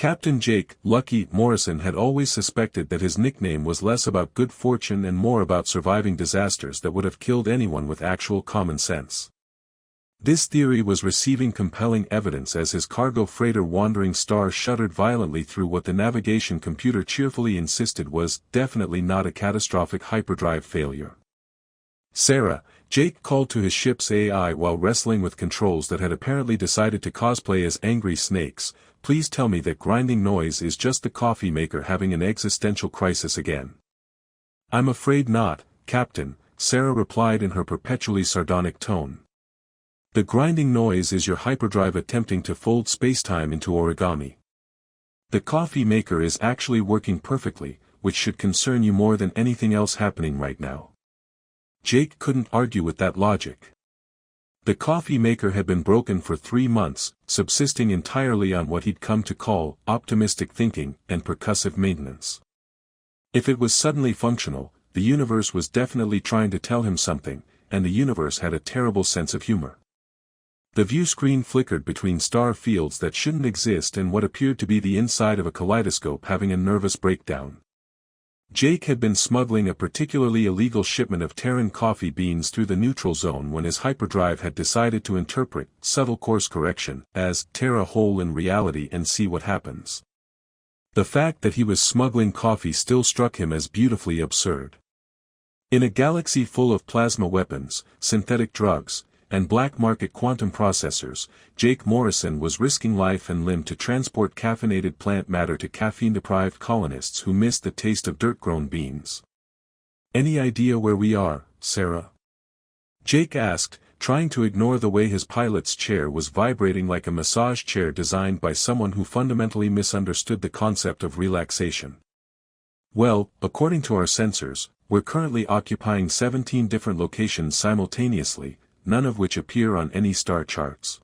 Captain Jake "Lucky" Morrison had always suspected that his nickname was less about good fortune and more about surviving disasters that would have killed anyone with actual common sense. This theory was receiving compelling evidence as his cargo freighter Wandering Star shuddered violently through what the navigation computer cheerfully insisted was definitely not a catastrophic hyperdrive failure. "Sarah," Jake called to his ship's AI while wrestling with controls that had apparently decided to cosplay as angry snakes, "please tell me that grinding noise is just the coffee maker having an existential crisis again." "I'm afraid not, Captain," Sarah replied in her perpetually sardonic tone. "The grinding noise is your hyperdrive attempting to fold spacetime into origami. The coffee maker is actually working perfectly, which should concern you more than anything else happening right now." Jake couldn't argue with that logic. The coffee maker had been broken for 3 months, subsisting entirely on what he'd come to call optimistic thinking and percussive maintenance. If it was suddenly functional, the universe was definitely trying to tell him something, and the universe had a terrible sense of humor. The view screen flickered between star fields that shouldn't exist and what appeared to be the inside of a kaleidoscope having a nervous breakdown. Jake had been smuggling a particularly illegal shipment of Terran coffee beans through the neutral zone when his hyperdrive had decided to interpret subtle course correction as tear a hole in reality and see what happens. The fact that he was smuggling coffee still struck him as beautifully absurd. In a galaxy full of plasma weapons, synthetic drugs, and black market quantum processors, Jake Morrison was risking life and limb to transport caffeinated plant matter to caffeine-deprived colonists who missed the taste of dirt-grown beans. "Any idea where we are, Sarah?" Jake asked, trying to ignore the way his pilot's chair was vibrating like a massage chair designed by someone who fundamentally misunderstood the concept of relaxation. "Well, according to our sensors, we're currently occupying 17 different locations simultaneously, none of which appear on any star charts.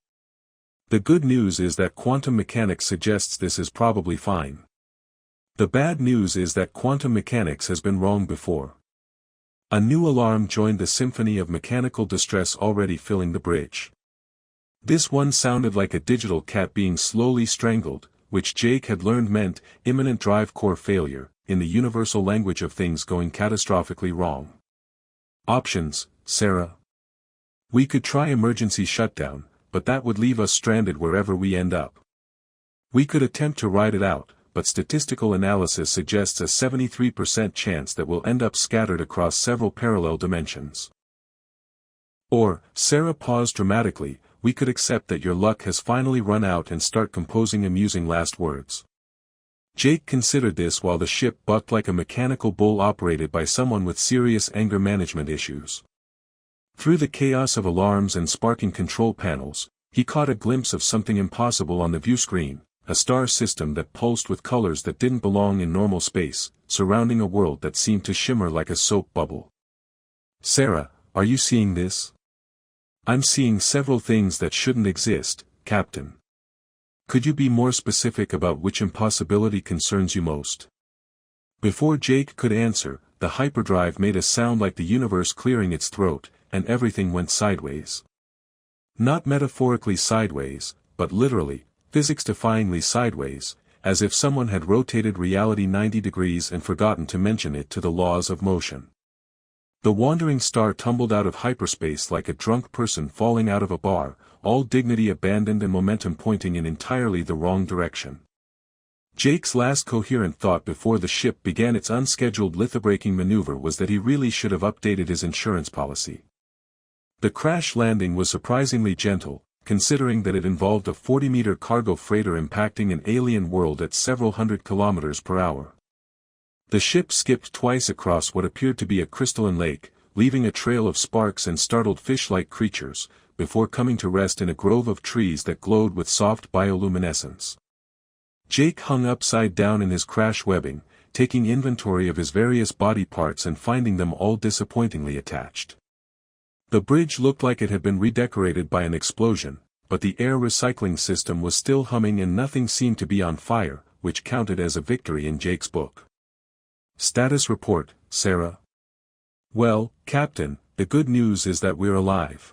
The good news is that quantum mechanics suggests this is probably fine. The bad news is that quantum mechanics has been wrong before." A new alarm joined the symphony of mechanical distress already filling the bridge. This one sounded like a digital cat being slowly strangled, which Jake had learned meant imminent drive core failure, in the universal language of things going catastrophically wrong. "Options, Sarah. We could try emergency shutdown, but that would leave us stranded wherever we end up. We could attempt to ride it out, but statistical analysis suggests a 73% chance that we'll end up scattered across several parallel dimensions. Or," Sarah paused dramatically, "we could accept that your luck has finally run out and start composing amusing last words." Jake considered this while the ship bucked like a mechanical bull operated by someone with serious anger management issues. Through the chaos of alarms and sparking control panels, he caught a glimpse of something impossible on the view screen, a star system that pulsed with colors that didn't belong in normal space, surrounding a world that seemed to shimmer like a soap bubble. "Sarah, are you seeing this?" "I'm seeing several things that shouldn't exist, Captain." "Could you be more specific about which impossibility concerns you most?" Before Jake could answer, the hyperdrive made a sound like the universe clearing its throat, and everything went sideways. Not metaphorically sideways, but literally, physics-defyingly sideways, as if someone had rotated reality 90 degrees and forgotten to mention it to the laws of motion. The wandering star tumbled out of hyperspace like a drunk person falling out of a bar, all dignity abandoned and momentum pointing in entirely the wrong direction. Jake's last coherent thought before the ship began its unscheduled lithobraking maneuver was that he really should have updated his insurance policy. The crash landing was surprisingly gentle, considering that it involved a 40-meter cargo freighter impacting an alien world at several hundred kilometers per hour. The ship skipped twice across what appeared to be a crystalline lake, leaving a trail of sparks and startled fish-like creatures, before coming to rest in a grove of trees that glowed with soft bioluminescence. Jake hung upside down in his crash webbing, taking inventory of his various body parts and finding them all disappointingly attached. The bridge looked like it had been redecorated by an explosion, but the air recycling system was still humming and nothing seemed to be on fire, which counted as a victory in Jake's book. "Status report, Sarah." "Well, Captain, the good news is that we're alive.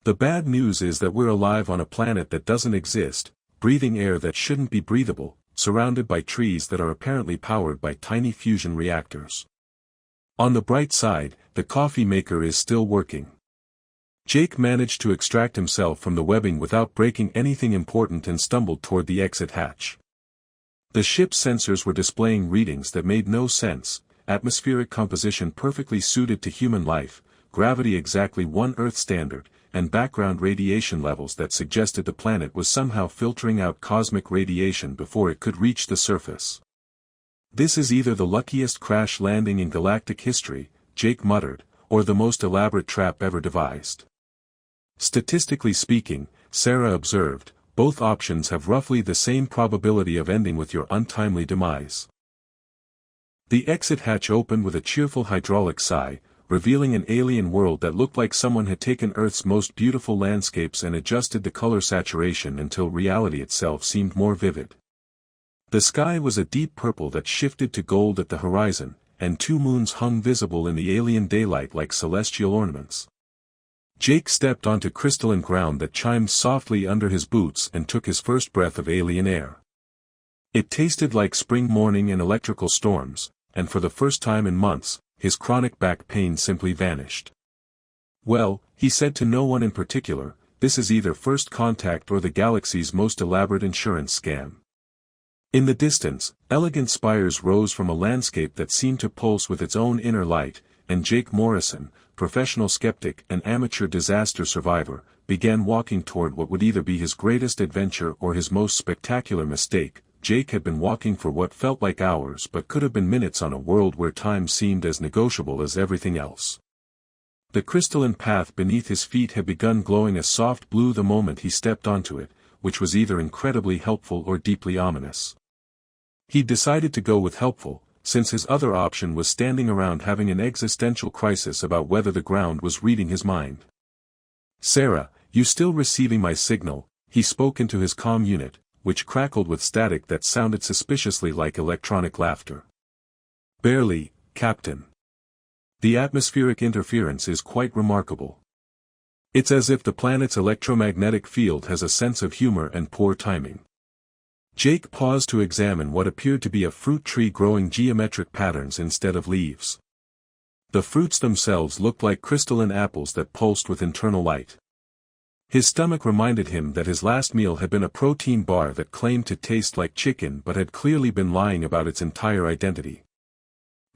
The bad news is that we're alive on a planet that doesn't exist, breathing air that shouldn't be breathable, surrounded by trees that are apparently powered by tiny fusion reactors. On the bright side, the coffee maker is still working. Jake managed to extract himself from the webbing without breaking anything important and stumbled toward the exit hatch. The ship's sensors were displaying readings that made no sense: atmospheric composition perfectly suited to human life, gravity exactly 1 Earth standard, and background radiation levels that suggested the planet was somehow filtering out cosmic radiation before it could reach the surface. "This is either the luckiest crash landing in galactic history," Jake muttered, "or the most elaborate trap ever devised." "Statistically speaking," Sarah observed, "both options have roughly the same probability of ending with your untimely demise." The exit hatch opened with a cheerful hydraulic sigh, revealing an alien world that looked like someone had taken Earth's most beautiful landscapes and adjusted the color saturation until reality itself seemed more vivid. The sky was a deep purple that shifted to gold at the horizon, and 2 moons hung visible in the alien daylight like celestial ornaments. Jake stepped onto crystalline ground that chimed softly under his boots and took his first breath of alien air. It tasted like spring morning and electrical storms, and for the first time in months, his chronic back pain simply vanished. "Well," he said to no one in particular, "this is either first contact or the galaxy's most elaborate insurance scam." In the distance, elegant spires rose from a landscape that seemed to pulse with its own inner light, and Jake Morrison, professional skeptic and amateur disaster survivor, began walking toward what would either be his greatest adventure or his most spectacular mistake. Jake had been walking for what felt like hours but could have been minutes on a world where time seemed as negotiable as everything else. The crystalline path beneath his feet had begun glowing a soft blue the moment he stepped onto it, which was either incredibly helpful or deeply ominous. He decided to go with helpful, since his other option was standing around having an existential crisis about whether the ground was reading his mind. "Sarah, you still receiving my signal?" He spoke into his comm unit, which crackled with static that sounded suspiciously like electronic laughter. "Barely, Captain. The atmospheric interference is quite remarkable. It's as if the planet's electromagnetic field has a sense of humor and poor timing." Jake paused to examine what appeared to be a fruit tree growing geometric patterns instead of leaves. The fruits themselves looked like crystalline apples that pulsed with internal light. His stomach reminded him that his last meal had been a protein bar that claimed to taste like chicken but had clearly been lying about its entire identity.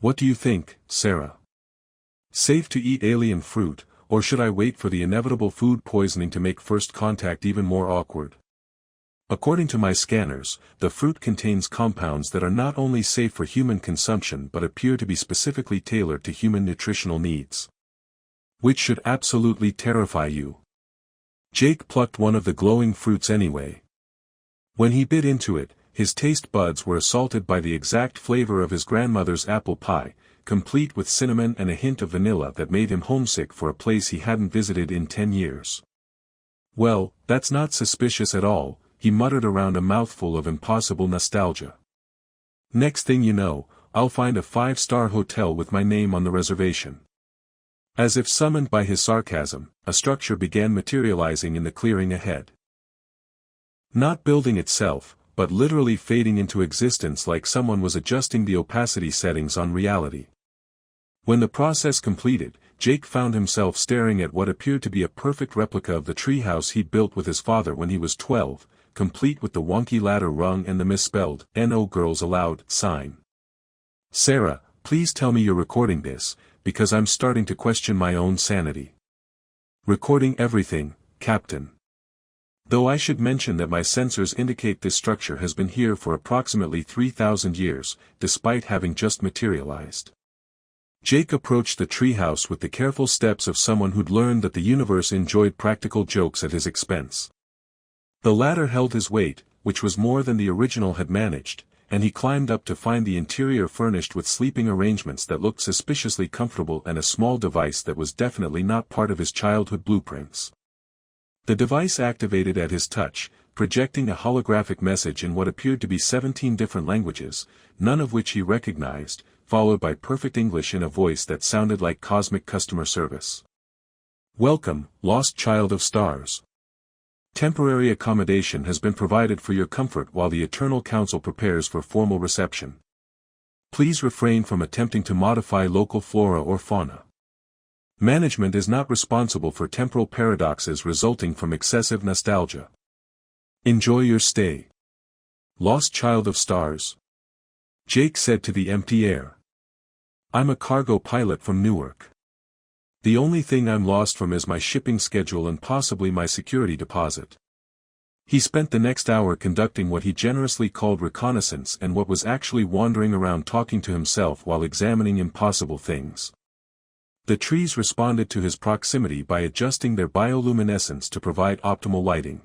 "What do you think, Sarah? Safe to eat alien fruit, or should I wait for the inevitable food poisoning to make first contact even more awkward?" "According to my scanners, the fruit contains compounds that are not only safe for human consumption but appear to be specifically tailored to human nutritional needs. Which should absolutely terrify you." Jake plucked one of the glowing fruits anyway. When he bit into it, his taste buds were assaulted by the exact flavor of his grandmother's apple pie, complete with cinnamon and a hint of vanilla that made him homesick for a place he hadn't visited in 10 years. "Well, that's not suspicious at all," he muttered around a mouthful of impossible nostalgia. "Next thing you know, I'll find a 5-star hotel with my name on the reservation." As if summoned by his sarcasm, a structure began materializing in the clearing ahead. Not building itself, but literally fading into existence like someone was adjusting the opacity settings on reality. When the process completed, Jake found himself staring at what appeared to be a perfect replica of the treehouse he'd built with his father when he was 12, complete with the wonky ladder rung and the misspelled "No Girls Allowed" sign. "Sarah, please tell me you're recording this, because I'm starting to question my own sanity." "Recording everything, Captain. Though I should mention that my sensors indicate this structure has been here for approximately 3,000 years, despite having just materialized." Jake approached the treehouse with the careful steps of someone who'd learned that the universe enjoyed practical jokes at his expense. The ladder held his weight, which was more than the original had managed, and he climbed up to find the interior furnished with sleeping arrangements that looked suspiciously comfortable and a small device that was definitely not part of his childhood blueprints. The device activated at his touch, projecting a holographic message in what appeared to be 17 different languages, none of which he recognized, followed by perfect English in a voice that sounded like cosmic customer service. "Welcome, lost child of stars. Temporary accommodation has been provided for your comfort while the Eternal Council prepares for formal reception. Please refrain from attempting to modify local flora or fauna. Management is not responsible for temporal paradoxes resulting from excessive nostalgia. Enjoy your stay. Lost child of stars. Jake said to the empty air. I'm a cargo pilot from Newark. The only thing I'm lost from is my shipping schedule and possibly my security deposit. He spent the next hour conducting what he generously called reconnaissance and what was actually wandering around talking to himself while examining impossible things. The trees responded to his proximity by adjusting their bioluminescence to provide optimal lighting.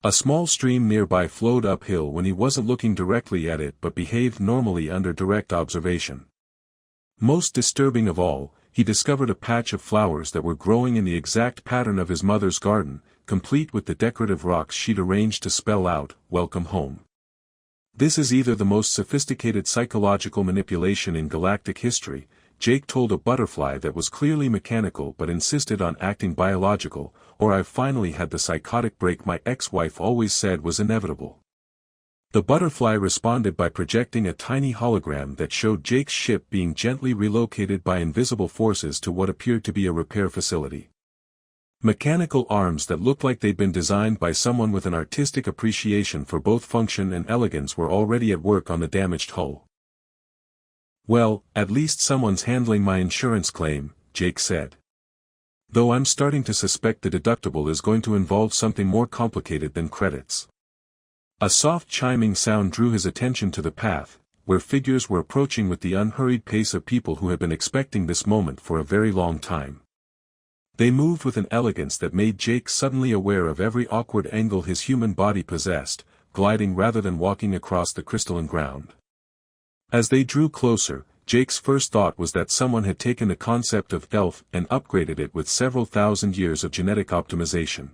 A small stream nearby flowed uphill when he wasn't looking directly at it but behaved normally under direct observation. Most disturbing of all, he discovered a patch of flowers that were growing in the exact pattern of his mother's garden, complete with the decorative rocks she'd arranged to spell out, "Welcome home." This is either the most sophisticated psychological manipulation in galactic history, Jake told a butterfly that was clearly mechanical but insisted on acting biological, or I've finally had the psychotic break my ex-wife always said was inevitable. The butterfly responded by projecting a tiny hologram that showed Jake's ship being gently relocated by invisible forces to what appeared to be a repair facility. Mechanical arms that looked like they'd been designed by someone with an artistic appreciation for both function and elegance were already at work on the damaged hull. Well, at least someone's handling my insurance claim, Jake said. Though I'm starting to suspect the deductible is going to involve something more complicated than credits. A soft chiming sound drew his attention to the path, where figures were approaching with the unhurried pace of people who had been expecting this moment for a very long time. They moved with an elegance that made Jake suddenly aware of every awkward angle his human body possessed, gliding rather than walking across the crystalline ground. As they drew closer, Jake's first thought was that someone had taken the concept of elf and upgraded it with several thousand years of genetic optimization.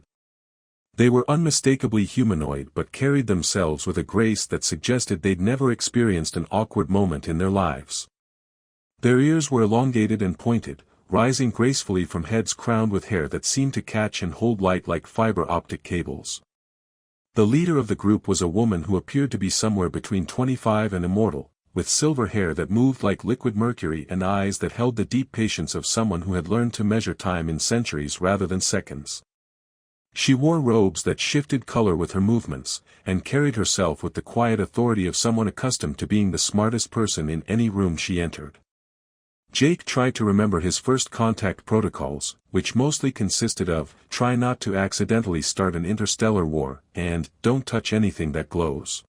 They were unmistakably humanoid but carried themselves with a grace that suggested they'd never experienced an awkward moment in their lives. Their ears were elongated and pointed, rising gracefully from heads crowned with hair that seemed to catch and hold light like fiber optic cables. The leader of the group was a woman who appeared to be somewhere between 25 and immortal, with silver hair that moved like liquid mercury and eyes that held the deep patience of someone who had learned to measure time in centuries rather than seconds. She wore robes that shifted color with her movements, and carried herself with the quiet authority of someone accustomed to being the smartest person in any room she entered. Jake tried to remember his first contact protocols, which mostly consisted of, try not to accidentally start an interstellar war, and, don't touch anything that glows.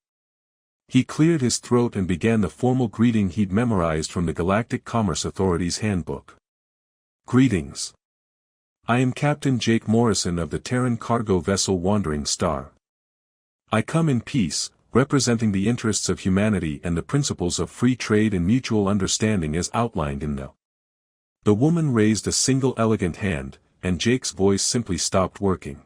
He cleared his throat and began the formal greeting he'd memorized from the Galactic Commerce Authority's handbook. Greetings. I am Captain Jake Morrison of the Terran cargo vessel Wandering Star. I come in peace, representing the interests of humanity and the principles of free trade and mutual understanding as outlined in The woman raised a single elegant hand, and Jake's voice simply stopped working.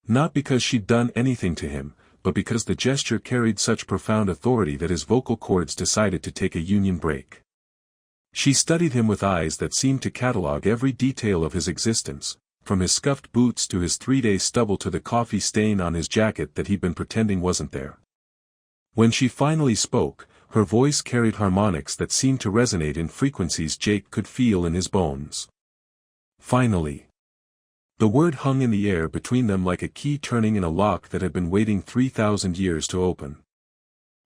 Not because she'd done anything to him, but because the gesture carried such profound authority that his vocal cords decided to take a union break. She studied him with eyes that seemed to catalog every detail of his existence, from his scuffed boots to his 3-day stubble to the coffee stain on his jacket that he'd been pretending wasn't there. When she finally spoke, her voice carried harmonics that seemed to resonate in frequencies Jake could feel in his bones. Finally. The word hung in the air between them like a key turning in a lock that had been waiting 3,000 years to open.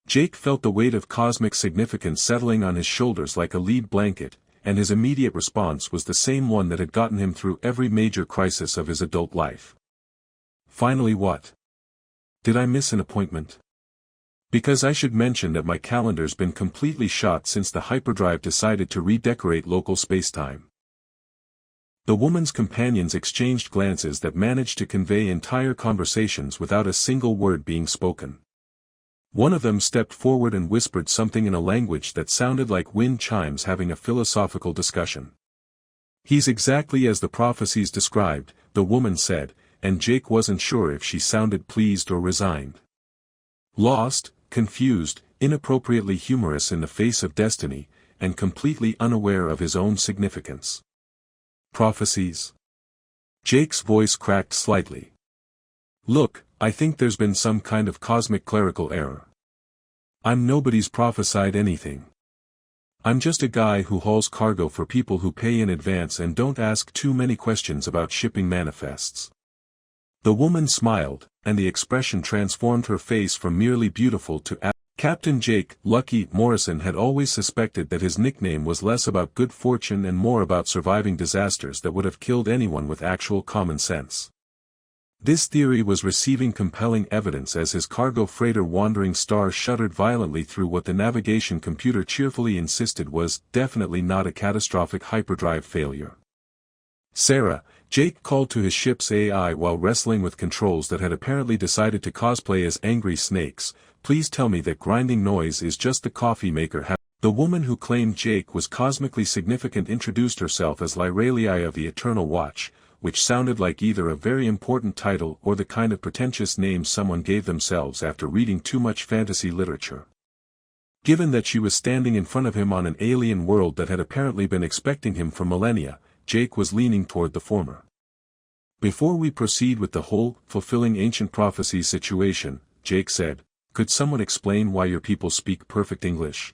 Jake felt the weight of cosmic significance settling on his shoulders like a lead blanket, and his immediate response was the same one that had gotten him through every major crisis of his adult life. Finally what? Did I miss an appointment? Because I should mention that my calendar's been completely shot since the hyperdrive decided to redecorate local spacetime. The woman's companions exchanged glances that managed to convey entire conversations without a single word being spoken. One of them stepped forward and whispered something in a language that sounded like wind chimes having a philosophical discussion. He's exactly as the prophecies described, the woman said, and Jake wasn't sure if she sounded pleased or resigned. Lost, confused, inappropriately humorous in the face of destiny, and completely unaware of his own significance. Prophecies? Jake's voice cracked slightly. Look, I think there's been some kind of cosmic clerical error. I'm nobody's prophesied anything. I'm just a guy who hauls cargo for people who pay in advance and don't ask too many questions about shipping manifests. The woman smiled, and the expression transformed her face from merely beautiful to Captain Jake Morrison had always suspected that his nickname was less about good fortune and more about surviving disasters that would have killed anyone with actual common sense. This theory was receiving compelling evidence as his cargo freighter Wandering Star shuddered violently through what the navigation computer cheerfully insisted was definitely not a catastrophic hyperdrive failure. "Sarah," Jake called to his ship's AI while wrestling with controls that had apparently decided to cosplay as angry snakes, "please tell me that grinding noise is just the coffee maker." The woman who claimed Jake was cosmically significant introduced herself as Lyralii of the Eternal Watch, which sounded like either a very important title or the kind of pretentious name someone gave themselves after reading too much fantasy literature. Given that she was standing in front of him on an alien world that had apparently been expecting him for millennia, Jake was leaning toward the former. "Before we proceed with the whole fulfilling ancient prophecy situation," Jake said, "could someone explain why your people speak perfect English?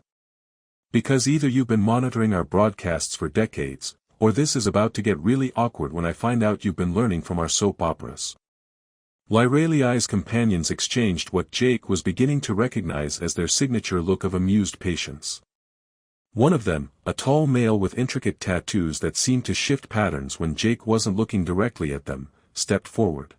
Because either you've been monitoring our broadcasts for decades, or this is about to get really awkward when I find out you've been learning from our soap operas." Lyralii's companions exchanged what Jake was beginning to recognize as their signature look of amused patience. One of them, a tall male with intricate tattoos that seemed to shift patterns when Jake wasn't looking directly at them, stepped forward.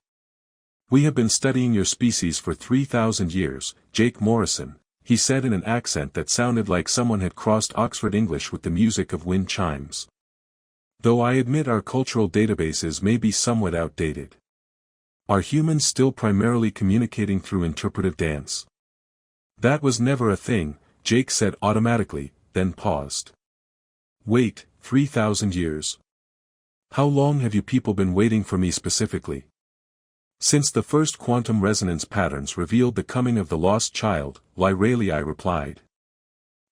"We have been studying your species for 3,000 years, Jake Morrison," he said in an accent that sounded like someone had crossed Oxford English with the music of wind chimes. "Though I admit our cultural databases may be somewhat outdated. Are humans still primarily communicating through interpretive dance?" "That was never a thing," Jake said automatically, then paused. "Wait, 3,000 years? How long have you people been waiting for me specifically?" "Since the first quantum resonance patterns revealed the coming of the lost child," Lyralii replied.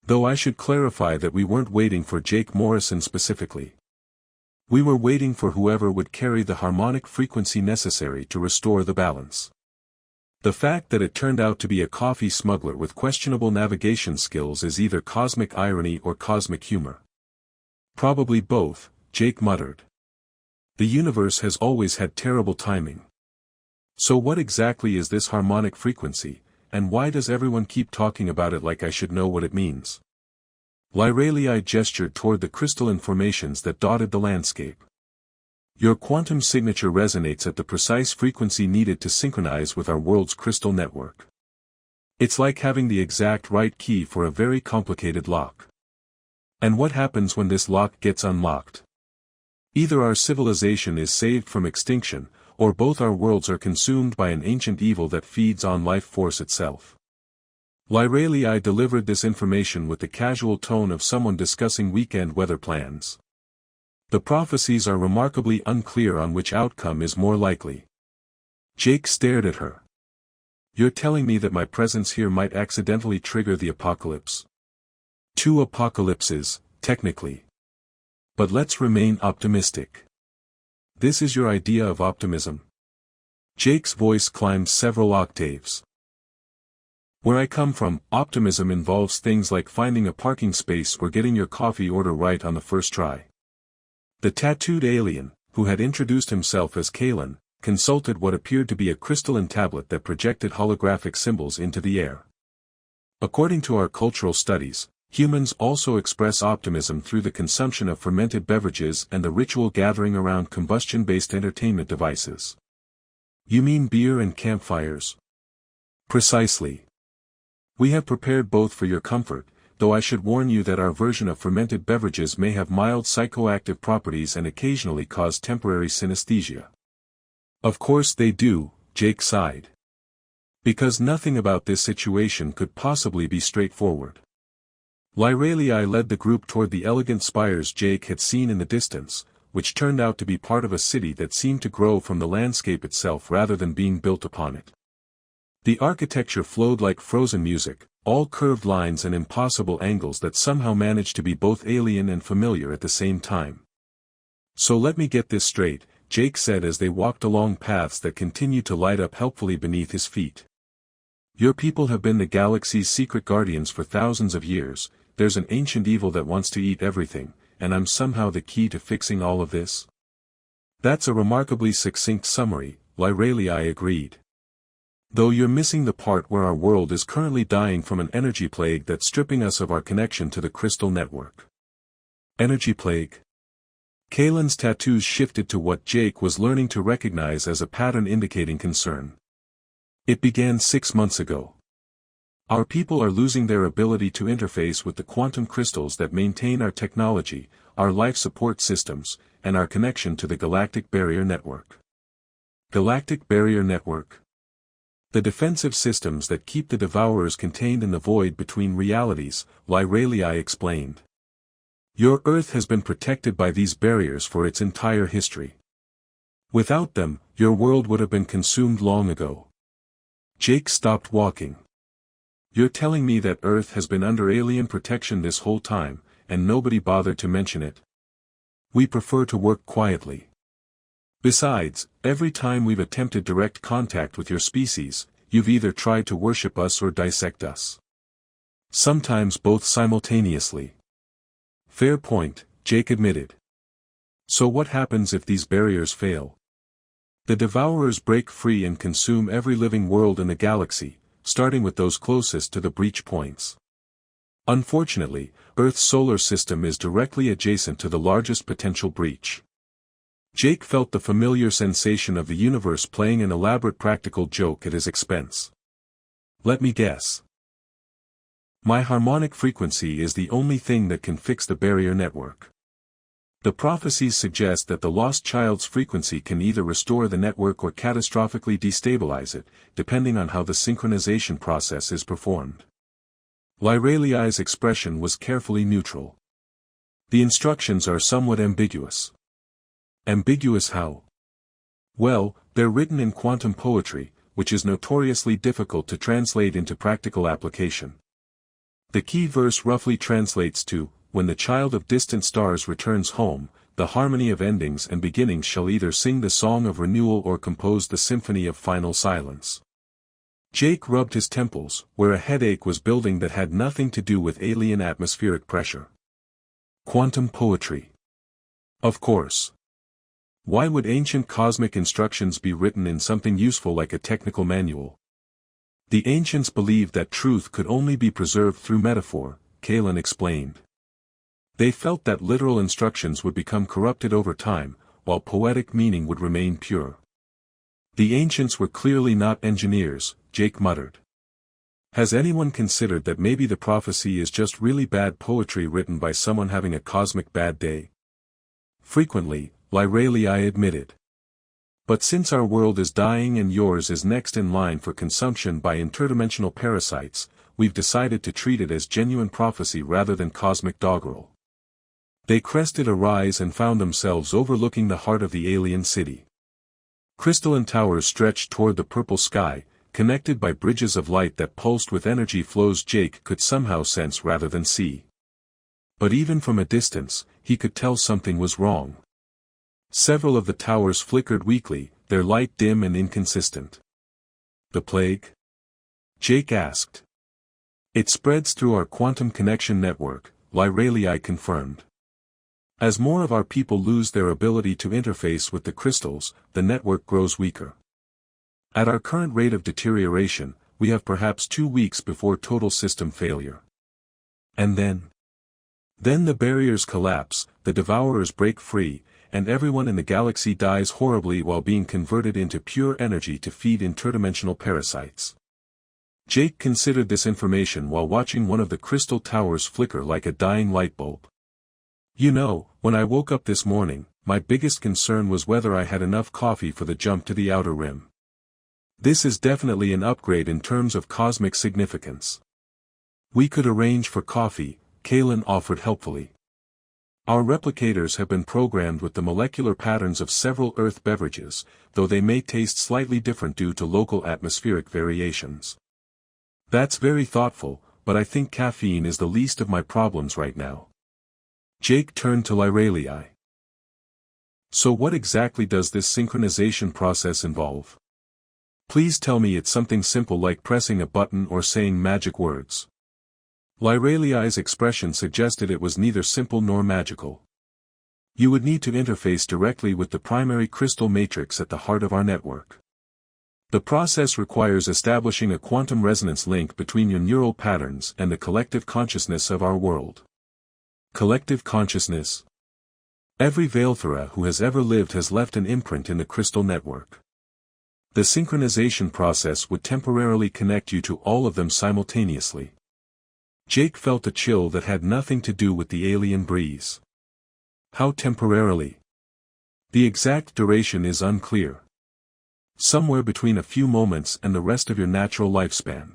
"Though I should clarify that we weren't waiting for Jake Morrison specifically. We were waiting for whoever would carry the harmonic frequency necessary to restore the balance. The fact that it turned out to be a coffee smuggler with questionable navigation skills is either cosmic irony or cosmic humor." "Probably both," Jake muttered. "The universe has always had terrible timing. So what exactly is this harmonic frequency, and why does everyone keep talking about it like I should know what it means?" Lyralii gestured toward the crystalline formations that dotted the landscape. "Your quantum signature resonates at the precise frequency needed to synchronize with our world's crystal network. It's like having the exact right key for a very complicated lock. And what happens when this lock gets unlocked? Either our civilization is saved from extinction, or both our worlds are consumed by an ancient evil that feeds on life force itself." Lyralii delivered this information with the casual tone of someone discussing weekend weather plans. "The prophecies are remarkably unclear on which outcome is more likely." Jake stared at her. "You're telling me that my presence here might accidentally trigger the apocalypse?" "Two apocalypses, technically. But let's remain optimistic." "This is your idea of optimism?" Jake's voice climbed several octaves. "Where I come from, optimism involves things like finding a parking space or getting your coffee order right on the first try." The tattooed alien, who had introduced himself as Kalen, consulted what appeared to be a crystalline tablet that projected holographic symbols into the air. "According to our cultural studies, humans also express optimism through the consumption of fermented beverages and the ritual gathering around combustion-based entertainment devices." "You mean beer and campfires?" "Precisely. We have prepared both for your comfort, though I should warn you that our version of fermented beverages may have mild psychoactive properties and occasionally cause temporary synesthesia." "Of course they do," Jake sighed. "Because nothing about this situation could possibly be straightforward." Lyralii led the group toward the elegant spires Jake had seen in the distance, which turned out to be part of a city that seemed to grow from the landscape itself rather than being built upon it. The architecture flowed like frozen music, all curved lines and impossible angles that somehow managed to be both alien and familiar at the same time. "So let me get this straight, Jake said as they walked along paths that continued to light up helpfully beneath his feet. Your people have been the galaxy's secret guardians for thousands of years. There's an ancient evil that wants to eat everything, and I'm somehow the key to fixing all of this? That's a remarkably succinct summary, Lyralii agreed. Though you're missing the part where our world is currently dying from an energy plague that's stripping us of our connection to the crystal network. Energy plague? Kalen's tattoos shifted to what Jake was learning to recognize as a pattern indicating concern. It began 6 months ago. Our people are losing their ability to interface with the quantum crystals that maintain our technology, our life support systems, and our connection to the Galactic Barrier Network. Galactic Barrier Network? The defensive systems that keep the Devourers contained in the void between realities, Lyralii explained. Your Earth has been protected by these barriers for its entire history. Without them, your world would have been consumed long ago. Jake stopped walking. You're telling me that Earth has been under alien protection this whole time, and nobody bothered to mention it? We prefer to work quietly. Besides, every time we've attempted direct contact with your species, you've either tried to worship us or dissect us. Sometimes both simultaneously. Fair point, Jake admitted. So what happens if these barriers fail? The Devourers break free and consume every living world in the galaxy, starting with those closest to the breach points. Unfortunately, Earth's solar system is directly adjacent to the largest potential breach. Jake felt the familiar sensation of the universe playing an elaborate practical joke at his expense. Let me guess. My harmonic frequency is the only thing that can fix the barrier network. The prophecies suggest that the lost child's frequency can either restore the network or catastrophically destabilize it, depending on how the synchronization process is performed. Lyralii's expression was carefully neutral. The instructions are somewhat ambiguous. Ambiguous how? Well, they're written in quantum poetry, which is notoriously difficult to translate into practical application. The key verse roughly translates to, when the child of distant stars returns home, the harmony of endings and beginnings shall either sing the song of renewal or compose the symphony of final silence. Jake rubbed his temples, where a headache was building that had nothing to do with alien atmospheric pressure. Quantum poetry. Of course. Why would ancient cosmic instructions be written in something useful like a technical manual? The ancients believed that truth could only be preserved through metaphor, Kalen explained. They felt that literal instructions would become corrupted over time, while poetic meaning would remain pure. The ancients were clearly not engineers, Jake muttered. Has anyone considered that maybe the prophecy is just really bad poetry written by someone having a cosmic bad day? Frequently, Lyralii admitted. But since our world is dying and yours is next in line for consumption by interdimensional parasites, we've decided to treat it as genuine prophecy rather than cosmic doggerel. They crested a rise and found themselves overlooking the heart of the alien city. Crystalline towers stretched toward the purple sky, connected by bridges of light that pulsed with energy flows Jake could somehow sense rather than see. But even from a distance, he could tell something was wrong. Several of the towers flickered weakly, their light dim and inconsistent. The plague? Jake asked. It spreads through our quantum connection network, Lyralii confirmed. As more of our people lose their ability to interface with the crystals, the network grows weaker. At our current rate of deterioration, we have perhaps 2 weeks before total system failure. And then? Then the barriers collapse, the Devourers break free, and everyone in the galaxy dies horribly while being converted into pure energy to feed interdimensional parasites. Jake considered this information while watching one of the crystal towers flicker like a dying light bulb. You know, when I woke up this morning, my biggest concern was whether I had enough coffee for the jump to the outer rim. This is definitely an upgrade in terms of cosmic significance. We could arrange for coffee, Kalen offered helpfully. Our replicators have been programmed with the molecular patterns of several Earth beverages, though they may taste slightly different due to local atmospheric variations. That's very thoughtful, but I think caffeine is the least of my problems right now. Jake turned to Lyralii. So what exactly does this synchronization process involve? Please tell me it's something simple like pressing a button or saying magic words. Lyraliai's expression suggested it was neither simple nor magical. You would need to interface directly with the primary crystal matrix at the heart of our network. The process requires establishing a quantum resonance link between your neural patterns and the collective consciousness of our world. Collective consciousness. Every Veilthera who has ever lived has left an imprint in the crystal network. The synchronization process would temporarily connect you to all of them simultaneously. Jake felt a chill that had nothing to do with the alien breeze. How temporarily? The exact duration is unclear. Somewhere between a few moments and the rest of your natural lifespan.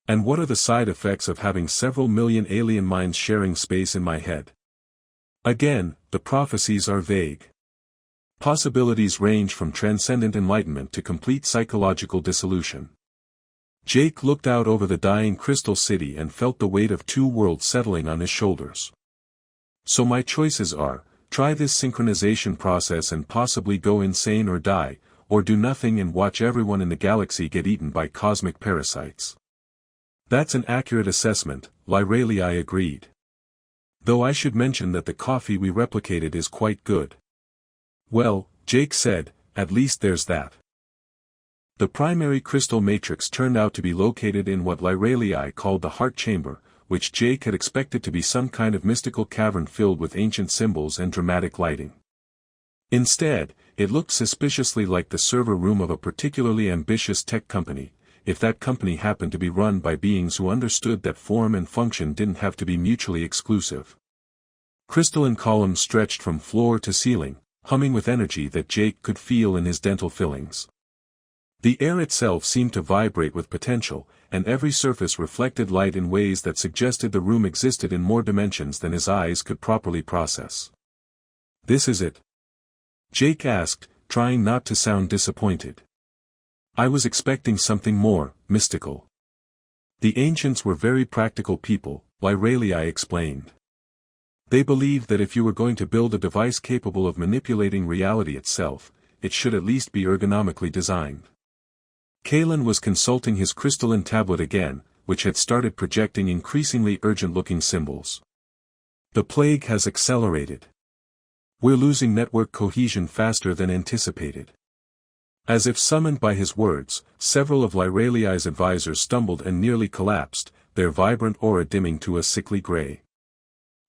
And what are the side effects of having several million alien minds sharing space in my head? Again, the prophecies are vague. Possibilities range from transcendent enlightenment to complete psychological dissolution. Jake looked out over the dying crystal city and felt the weight of two worlds settling on his shoulders. So my choices are, try this synchronization process and possibly go insane or die, or do nothing and watch everyone in the galaxy get eaten by cosmic parasites. That's an accurate assessment, Lyraliai agreed. Though I should mention that the coffee we replicated is quite good. Well, Jake said, at least there's that. The primary crystal matrix turned out to be located in what Lyraliai called the heart chamber, which Jake had expected to be some kind of mystical cavern filled with ancient symbols and dramatic lighting. Instead, it looked suspiciously like the server room of a particularly ambitious tech company, if that company happened to be run by beings who understood that form and function didn't have to be mutually exclusive. Crystalline columns stretched from floor to ceiling, humming with energy that Jake could feel in his dental fillings. The air itself seemed to vibrate with potential, and every surface reflected light in ways that suggested the room existed in more dimensions than his eyes could properly process. This is it? Jake asked, trying not to sound disappointed. I was expecting something more mystical. The ancients were very practical people, Lyraliai explained. They believed that if you were going to build a device capable of manipulating reality itself, it should at least be ergonomically designed. Kalen was consulting his crystalline tablet again, which had started projecting increasingly urgent-looking symbols. The plague has accelerated. We're losing network cohesion faster than anticipated. As if summoned by his words, several of Lyraliai's advisors stumbled and nearly collapsed, their vibrant aura dimming to a sickly gray.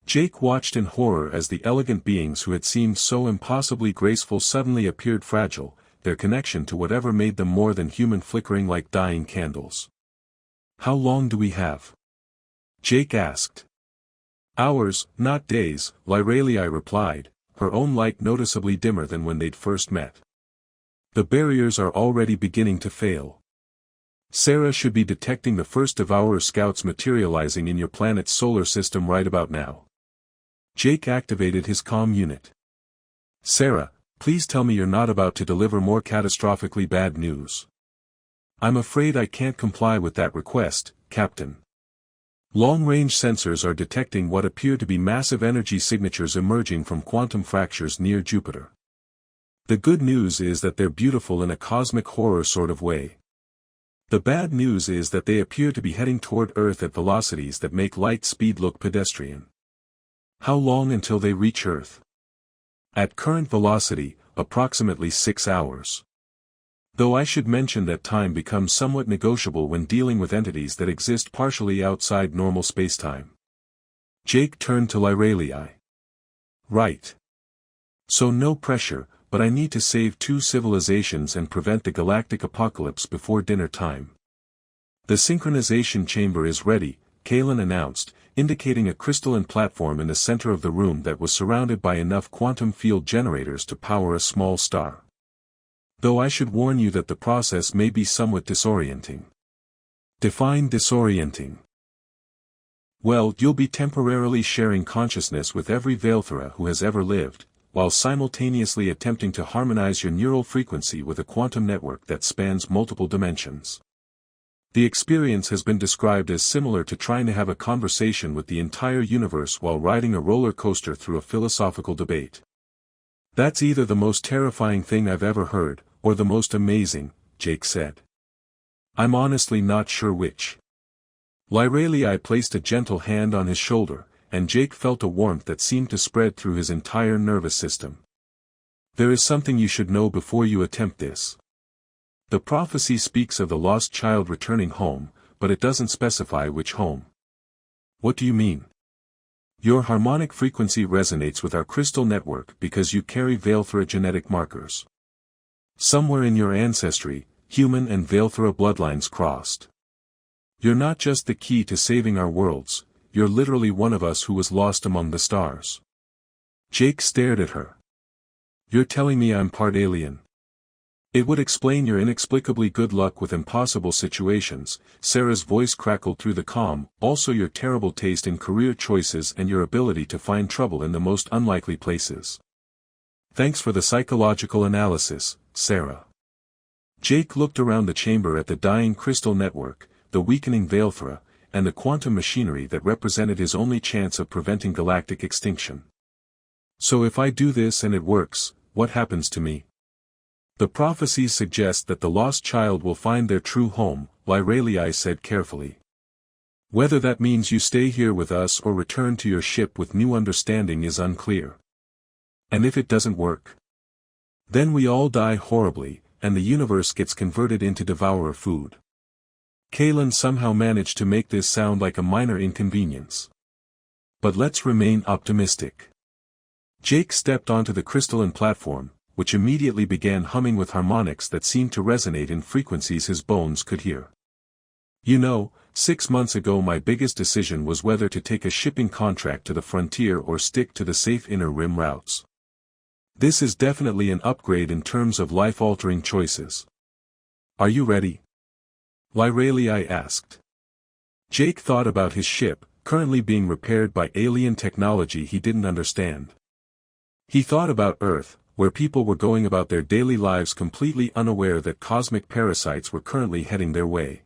Jake watched in horror as the elegant beings who had seemed so impossibly graceful suddenly appeared fragile, their connection to whatever made them more than human flickering like dying candles. How long do we have? Jake asked. Hours, not days, Lyraliai replied, her own light noticeably dimmer than when they'd first met. The barriers are already beginning to fail. Sarah should be detecting the first Devourer scouts materializing in your planet's solar system right about now. Jake activated his comm unit. Sarah, please tell me you're not about to deliver more catastrophically bad news. I'm afraid I can't comply with that request, Captain. Long-range sensors are detecting what appear to be massive energy signatures emerging from quantum fractures near Jupiter. The good news is that they're beautiful in a cosmic horror sort of way. The bad news is that they appear to be heading toward Earth at velocities that make light speed look pedestrian. How long until they reach Earth? At current velocity, approximately 6 hours. Though I should mention that time becomes somewhat negotiable when dealing with entities that exist partially outside normal spacetime. Jake turned to Lyraliai. Right. So no pressure, but I need to save 2 civilizations and prevent the galactic apocalypse before dinner time. The synchronization chamber is ready, Kalen announced, indicating a crystalline platform in the center of the room that was surrounded by enough quantum field generators to power a small star. Though I should warn you that the process may be somewhat disorienting. Define disorienting. Well, you'll be temporarily sharing consciousness with every Veilthera who has ever lived, while simultaneously attempting to harmonize your neural frequency with a quantum network that spans multiple dimensions. The experience has been described as similar to trying to have a conversation with the entire universe while riding a roller coaster through a philosophical debate. That's either the most terrifying thing I've ever heard, or the most amazing, Jake said. I'm honestly not sure which. Lyralii placed a gentle hand on his shoulder, and Jake felt a warmth that seemed to spread through his entire nervous system. There is something you should know before you attempt this. The prophecy speaks of the lost child returning home, but it doesn't specify which home. What do you mean? Your harmonic frequency resonates with our crystal network because you carry Veilthra genetic markers. Somewhere in your ancestry, human and Veilthra bloodlines crossed. You're not just the key to saving our worlds, you're literally one of us who was lost among the stars. Jake stared at her. You're telling me I'm part alien? It would explain your inexplicably good luck with impossible situations, Sarah's voice crackled through the calm, also your terrible taste in career choices and your ability to find trouble in the most unlikely places. Thanks for the psychological analysis, Sarah. Jake looked around the chamber at the dying crystal network, the weakening Veilthra, and the quantum machinery that represented his only chance of preventing galactic extinction. So if I do this and it works, what happens to me? The prophecies suggest that the lost child will find their true home, Lyralii said carefully. Whether that means you stay here with us or return to your ship with new understanding is unclear. And if it doesn't work? Then we all die horribly, and the universe gets converted into devourer food. Kalen somehow managed to make this sound like a minor inconvenience. But let's remain optimistic. Jake stepped onto the crystalline platform, which immediately began humming with harmonics that seemed to resonate in frequencies his bones could hear. You know, 6 months ago my biggest decision was whether to take a shipping contract to the frontier or stick to the safe inner rim routes. This is definitely an upgrade in terms of life-altering choices. Are you ready? Lyralii asked. Jake thought about his ship, currently being repaired by alien technology he didn't understand. He thought about Earth, where people were going about their daily lives completely unaware that cosmic parasites were currently heading their way.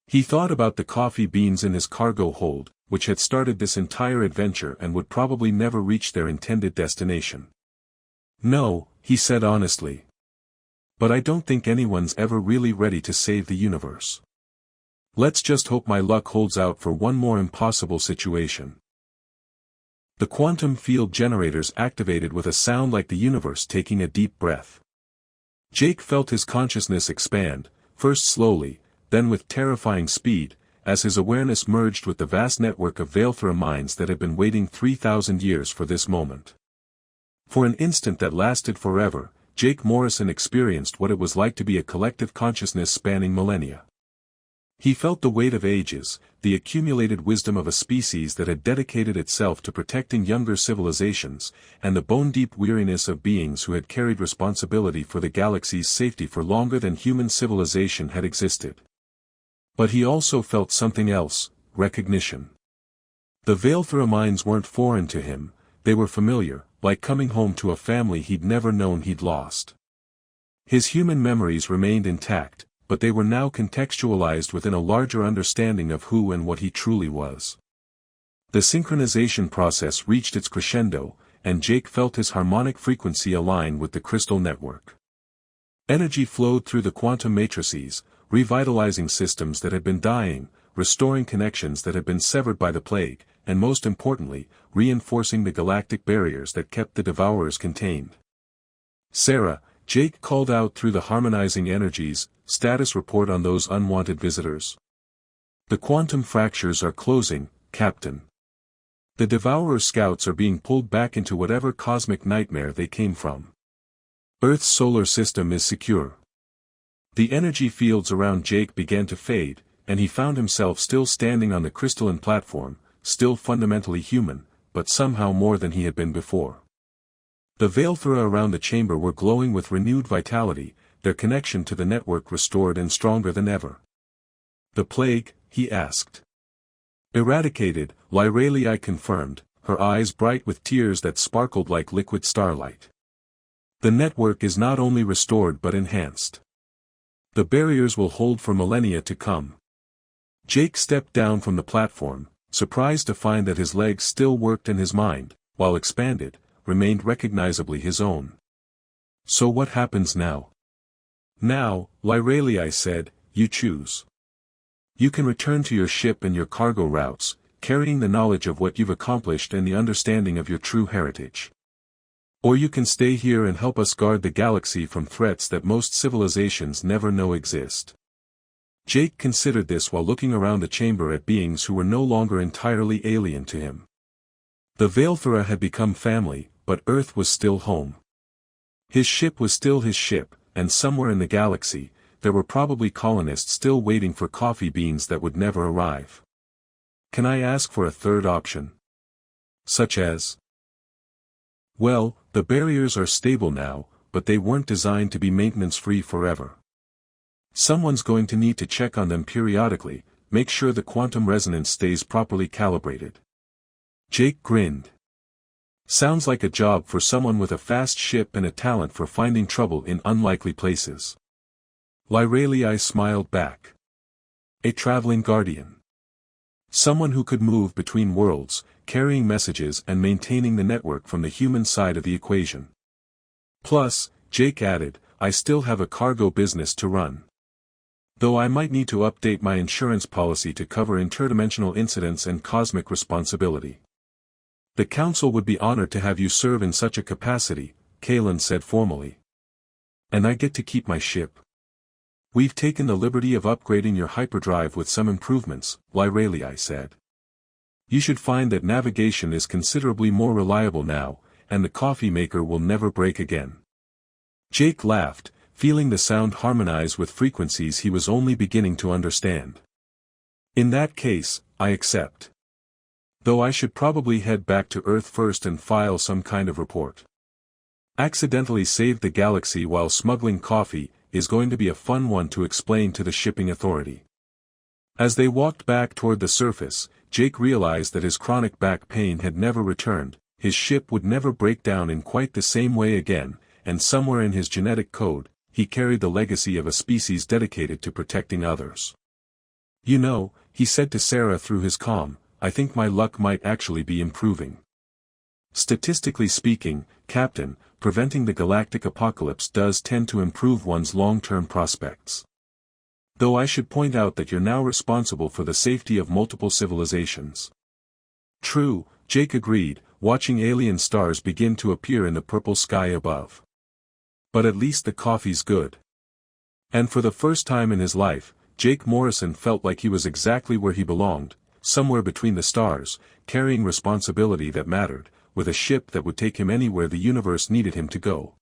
He thought about the coffee beans in his cargo hold, which had started this entire adventure and would probably never reach their intended destination. No, he said honestly. But I don't think anyone's ever really ready to save the universe. Let's just hope my luck holds out for one more impossible situation. The quantum field generators activated with a sound like the universe taking a deep breath. Jake felt his consciousness expand, first slowly, then with terrifying speed, as his awareness merged with the vast network of Veilthra minds that had been waiting 3,000 years for this moment. For an instant that lasted forever, Jake Morrison experienced what it was like to be a collective consciousness spanning millennia. He felt the weight of ages, the accumulated wisdom of a species that had dedicated itself to protecting younger civilizations, and the bone-deep weariness of beings who had carried responsibility for the galaxy's safety for longer than human civilization had existed. But he also felt something else, recognition. The Veilthra minds weren't foreign to him, they were familiar, like coming home to a family he'd never known he'd lost. His human memories remained intact, but they were now contextualized within a larger understanding of who and what he truly was. The synchronization process reached its crescendo, and Jake felt his harmonic frequency align with the crystal network. Energy flowed through the quantum matrices, revitalizing systems that had been dying, restoring connections that had been severed by the plague, and most importantly, reinforcing the galactic barriers that kept the devourers contained. Sarah, Jake called out through the harmonizing energies, status report on those unwanted visitors. The quantum fractures are closing, Captain. The devourer scouts are being pulled back into whatever cosmic nightmare they came from. Earth's solar system is secure. The energy fields around Jake began to fade, and he found himself still standing on the crystalline platform, still fundamentally human, but somehow more than he had been before. The Veilthra around the chamber were glowing with renewed vitality, their connection to the network restored and stronger than ever. The plague, he asked. Eradicated, Lyralii confirmed, her eyes bright with tears that sparkled like liquid starlight. The network is not only restored but enhanced. The barriers will hold for millennia to come. Jake stepped down from the platform, surprised to find that his legs still worked and his mind, while expanded, remained recognizably his own. So what happens now? Now, Lyraeli, I said, you choose. You can return to your ship and your cargo routes, carrying the knowledge of what you've accomplished and the understanding of your true heritage. Or you can stay here and help us guard the galaxy from threats that most civilizations never know exist. Jake considered this while looking around the chamber at beings who were no longer entirely alien to him. The Veilthera had become family, but Earth was still home. His ship was still his ship, and somewhere in the galaxy, there were probably colonists still waiting for coffee beans that would never arrive. Can I ask for a third option? Such as? Well, the barriers are stable now, but they weren't designed to be maintenance-free forever. Someone's going to need to check on them periodically, make sure the quantum resonance stays properly calibrated. Jake grinned. Sounds like a job for someone with a fast ship and a talent for finding trouble in unlikely places. Lyraeli smiled back. A traveling guardian. Someone who could move between worlds, carrying messages and maintaining the network from the human side of the equation. Plus, Jake added, I still have a cargo business to run. Though I might need to update my insurance policy to cover interdimensional incidents and cosmic responsibility. The Council would be honored to have you serve in such a capacity, Kalen said formally. And I get to keep my ship. We've taken the liberty of upgrading your hyperdrive with some improvements, Lyraeli said. You should find that navigation is considerably more reliable now, and the coffee maker will never break again. Jake laughed, feeling the sound harmonize with frequencies he was only beginning to understand. In that case, I accept. Though I should probably head back to Earth first and file some kind of report. Accidentally saved the galaxy while smuggling coffee is going to be a fun one to explain to the shipping authority. As they walked back toward the surface, Jake realized that his chronic back pain had never returned, his ship would never break down in quite the same way again, and somewhere in his genetic code, he carried the legacy of a species dedicated to protecting others. You know, he said to Sarah through his comm, I think my luck might actually be improving. Statistically speaking, Captain, preventing the galactic apocalypse does tend to improve one's long-term prospects. Though I should point out that you're now responsible for the safety of multiple civilizations. True, Jake agreed, watching alien stars begin to appear in the purple sky above. But at least the coffee's good. And for the first time in his life, Jake Morrison felt like he was exactly where he belonged, somewhere between the stars, carrying responsibility that mattered, with a ship that would take him anywhere the universe needed him to go.